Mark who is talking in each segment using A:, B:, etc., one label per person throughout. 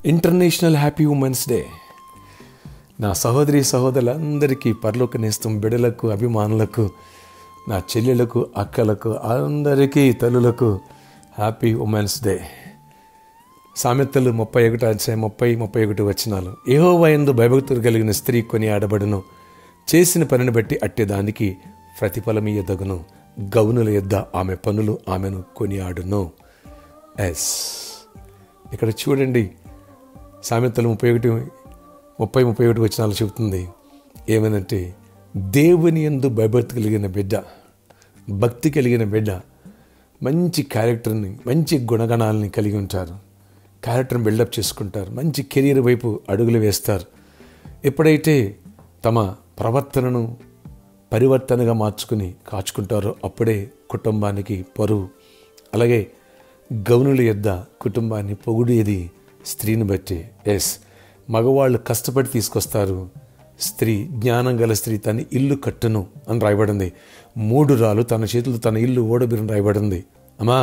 A: International happy women's day. నా సహోదరి సహోదరులందరికీ, పరలోక నేస్తం బిడ్డలకు, అభిమానులకు, నా చెల్లెలకు, అక్కలకు, అందరికీ తల్లులకు హ్యాపీ ఉమెన్స్ డే. సామెతలు 31:30-31 వచనాలు. యెహోవా యందు భయభక్తులు కలిగిన స్త్రీ కొనియాడబడును, చేసిన పనిని బట్టి అట్టేదానికి ప్రతిఫలమియ్యదగును, గౌనుల యొద్ద ఆమె పనులు ఆమెను కొనియాడును. ఇక్కడ చూడండి, సామెతలు 30-31 వచనాలు చెబుతుంది ఏమనంటే, దేవుని యందు భయభక్తి కలిగిన బిడ్డ, భక్తి కలిగిన బిడ్డ మంచి క్యారెక్టర్ని, మంచి గుణగణాలని కలిగి ఉంటారు. క్యారెక్టర్ని బిల్డప్ చేసుకుంటారు, మంచి కెరీర్ వైపు అడుగులు వేస్తారు. ఎప్పుడైతే తమ ప్రవర్తనను పరివర్తనగా మార్చుకుని కాచుకుంటారో అప్పుడే కుటుంబానికి పరువు. అలాగే గౌనుల యొద్ద కుటుంబాన్ని పొగిడేది స్త్రీని బట్టి. మగవాళ్ళు కష్టపడి తీసుకొస్తారు, స్త్రీ, జ్ఞానం గల స్త్రీ తన ఇల్లు కట్టును అని రాయబడింది. 3 రాళ్ళు తన చేతులు తన ఇల్లు ఓడబిరని రాయబడింది. అమ్మా,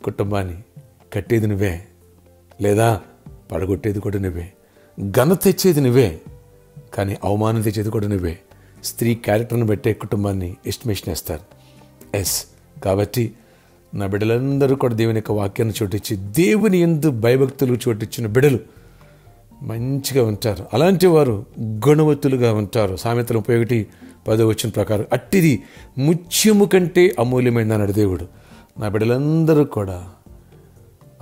A: కుటుంబాన్ని కట్టేది నువ్వే, లేదా పడగొట్టేది కూడా నువ్వే. ఘనత తెచ్చేది నువ్వే, కానీ అవమానం తెచ్చేది కూడా నువ్వే. స్త్రీ క్యారెక్టర్ని బట్టే కుటుంబాన్ని ఎస్టిమేషన్ వేస్తారు. కాబట్టి నా బిడ్డలందరూ కూడా దేవుని యొక్క వాక్యాన్ని చోటిచ్చి, దేవుని యందు భయభక్తులు చోటిచ్చిన బిడ్డలు మంచిగా ఉంటారు. అలాంటి వారు గుణవతులుగా ఉంటారు. సామెతలు 31:10 వచ్చిన ప్రకారం అట్టిది ముత్యము కంటే అమూల్యమైంది అన్నాడు దేవుడు. నా బిడ్డలందరూ కూడా,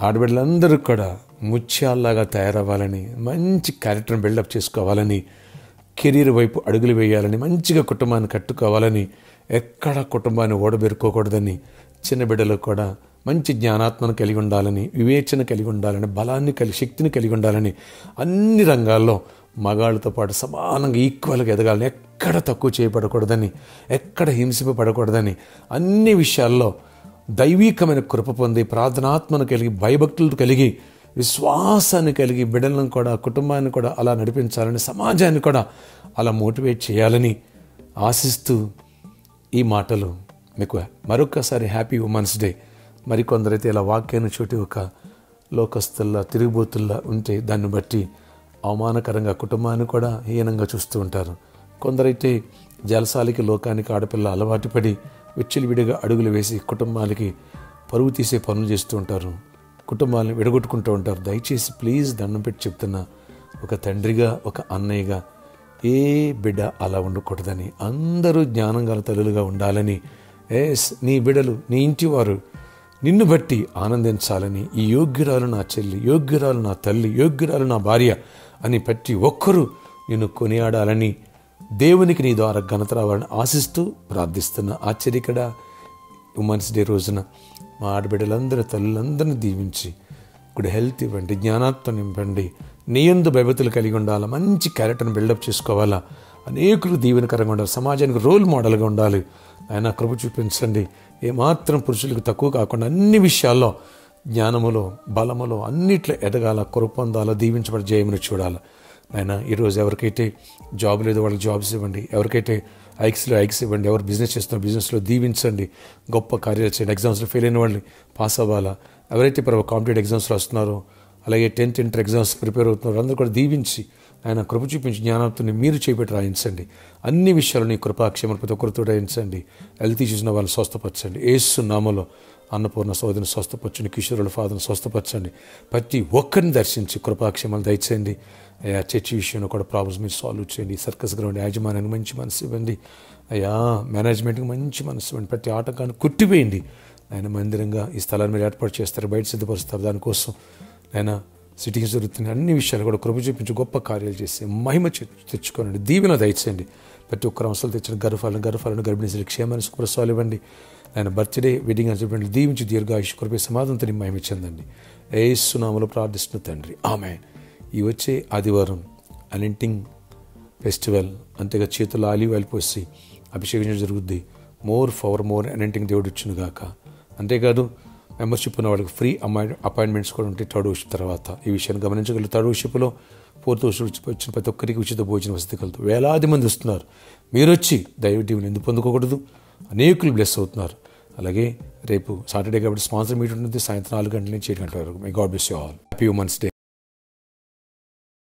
A: ఆడబిడ్డలందరూ కూడా ముత్యాల్లాగా తయారవ్వాలని, మంచి క్యారెక్టర్ని బిల్డప్ చేసుకోవాలని, కెరీర్ వైపు అడుగులు వేయాలని, మంచిగా కుటుంబాన్ని కట్టుకోవాలని, ఎక్కడ కుటుంబాన్ని ఓడబెరుకోకూడదని, చిన్న బిడ్డలు కూడా మంచి జ్ఞానాత్మను కలిగి ఉండాలని, వివేచన కలిగి ఉండాలని, బలాన్ని శక్తిని కలిగి ఉండాలని, అన్ని రంగాల్లో మగాళ్ళతో పాటు సమానంగా ఈక్వల్గా ఎదగాలని, ఎక్కడ తక్కువ చేయబడకూడదని, ఎక్కడ హింసింపబడకూడదని, అన్ని విషయాల్లో దైవీకమైన కృప పొంది, ప్రార్థనాత్మను కలిగి, భయభక్తులు కలిగి, విశ్వాసాన్ని కలిగి బిడ్డలను కూడా, కుటుంబాన్ని కూడా అలా నడిపించాలని, సమాజాన్ని కూడా అలా మోటివేట్ చేయాలని ఆశిస్తూ ఈ మాటలు మీకు మరొకసారి హ్యాపీ ఉమెన్స్ డే. మరికొందరైతే ఇలా వాక్యాన్ని చోటి ఒక లోకస్తుల్లా, తిరుగుబోతుల్లా ఉంటే దాన్ని బట్టి అవమానకరంగా కుటుంబాన్ని కూడా హీనంగా చూస్తూ ఉంటారు. కొందరైతే జలసాలకి, లోకానికి ఆడపిల్ల అలవాటు పడి విచ్చలవిడిగా అడుగులు వేసి కుటుంబాలకి పరువు తీసే పనులు చేస్తూ ఉంటారు, కుటుంబాలను విడగొట్టుకుంటూ ఉంటారు. దయచేసి ప్లీజ్ దండం పెట్టి చెప్తున్నా, ఒక తండ్రిగా, ఒక అన్నయ్యగా ఏ బిడ్డ అలా ఉండకూడదని, అందరూ జ్ఞానం గల తల్లులుగా ఉండాలని, నీ బిడ్డలు, నీ ఇంటి వారు నిన్ను బట్టి ఆనందించాలని, ఈ యోగ్యురాలు నా చెల్లి, యోగ్యురాలు నా తల్లి, యోగ్యురాలు నా భార్య అని ప్రతి ఒక్కరూ నిన్ను కొనియాడాలని, దేవునికి నీ ద్వారా ఘనత రావాలని ఆశిస్తూ ప్రార్థిస్తున్న ఆశ్చర్యకర ఉమెన్స్ డే రోజున మా ఆడబిడ్డలందరూ, తల్లులందరినీ దీవించి గుడ్ హెల్త్ ఇవ్వండి, జ్ఞానాత్మం ఇవ్వండి, నీ యందు భయభక్తులు కలిగి ఉండాలా, మంచి క్యారెక్టర్ని బిల్డప్ చేసుకోవాలా, అనేకులు దీవెనకరంగా ఉండాలి, సమాజానికి రోల్ మోడల్గా ఉండాలి. ఆయన కృప చూపించండి. ఏమాత్రం పురుషులకు తక్కువ కాకుండా అన్ని విషయాల్లో, జ్ఞానములో, బలములో, అన్నిట్లో ఎదగాల, కృప పొందాలా, దీవించబడి జయమును చూడాలి. ఆయన ఈరోజు ఎవరికైతే జాబ్ లేదో వాళ్ళకి జాబ్స్ ఇవ్వండి, ఎవరికైతే ఐక్స్ ఇవ్వండి, ఎవరు బిజినెస్ చేస్తున్నారో బిజినెస్లో దీవించండి, గొప్ప కార్యాలు చేయండి. ఎగ్జామ్స్లో ఫెయిల్ అయిన వాళ్ళని పాస్ అవ్వాలా, ఎవరైతే కాంపిటేటివ్ ఎగ్జామ్స్లో వస్తున్నారో, అలాగే 10th ఇంటర్ ఎగ్జామ్స్ ప్రిపేర్ అవుతున్నారు, అందరూ కూడా దీవించి ఆయన కృప చూపించి జ్ఞానంతో మీరు చేపెట్టి రాయించండి. అన్ని విషయాలు నీ కృపాక్షేమం ప్రతి ఒక్కరితో రాయించండి. హెల్త్ ఇష్యూస్ ఉన్న వాళ్ళని స్వస్థపరచండి. యేసు నామములో అన్నపూర్ణ సోదరిని స్వస్థపరచండి, కిషోరుల ఫాదర్ని స్వస్థపరచండి. ప్రతి ఒక్కరిని దర్శించి కృపాక్షేమాలు దయచేయండి. అయ్యా, చర్చి విషయంలో కూడా ప్రాబ్లమ్స్ మీరు సాల్వ్ చేయండి. సర్కస్ గ్రౌండ్ యాజమాన్యానికి మంచి మనసు ఇవ్వండి. అయ్యా, మేనేజ్మెంట్కి మంచి మనసు ఇవ్వండి. ప్రతి ఆటంకాన్ని కొట్టివేయండి. ఆయన మందిరంగా ఈ స్థలాన్ని మీరు ఏర్పాటు చేస్తారు, బయట సిద్ధపరుస్తారు. దానికోసం ఆయన సిటీస్ జరుగుతున్న అన్ని విషయాలు కూడా కృప చూపించి గొప్ప కార్యాలు చేసి మహిమ తెచ్చుకోనండి. దీవెన దయచేయండి. ప్రతి ఒక్కరు అవసరాలు తెచ్చిన గర్భఫలను గర్భిణీ క్షేమాన్ని సుఖప్రసవాలు ఇవ్వండి. ఆయన బర్త్డే, వెడ్డింగ్ అని చెప్పండి. దీవించి దీర్ఘాయుష్ కృపే సమాధానంతో మహిమ చెందండి. యేసు నామములో ప్రార్థిస్తున్న తండ్రి, ఆమేన్. ఈ వచ్చే ఆదివారం అనింటింగ్ ఫెస్టివల్, అంతేగా చేతుల్లో ఆలివ్ ఆయిల్ పోసి అభిషేకం జరుగుద్ది. మోర్ అనింటింగ్ దేవుడు ఇచ్చును గాక. అంతేకాదు, మెంబర్షిప్ ఉన్న వాళ్ళకి ఫ్రీ అపాయింట్మెంట్స్ కూడా ఉంటాయి 3rd worship తర్వాత. ఈ విషయాన్ని గమనించగలరు. 3rd worshipలో 4th worship వచ్చిన ప్రతి ఒక్కరికి ఉచిత భోజన వసతి కలదు. వేలాది మంది వస్తున్నారు. మీరు వచ్చి దైవ దీవెనలు ఎందుకు పొందుకోకూడదు? అనేకులు బ్లెస్ అవుతున్నారు. అలాగే రేపు సాటర్డే కాబట్టి స్పాన్సర్ మీట్ ఉంటుంది, సాయంత్రం 4 గంటల నుంచి 7 గంటల వరకు. My God bless you all. Happy women's day.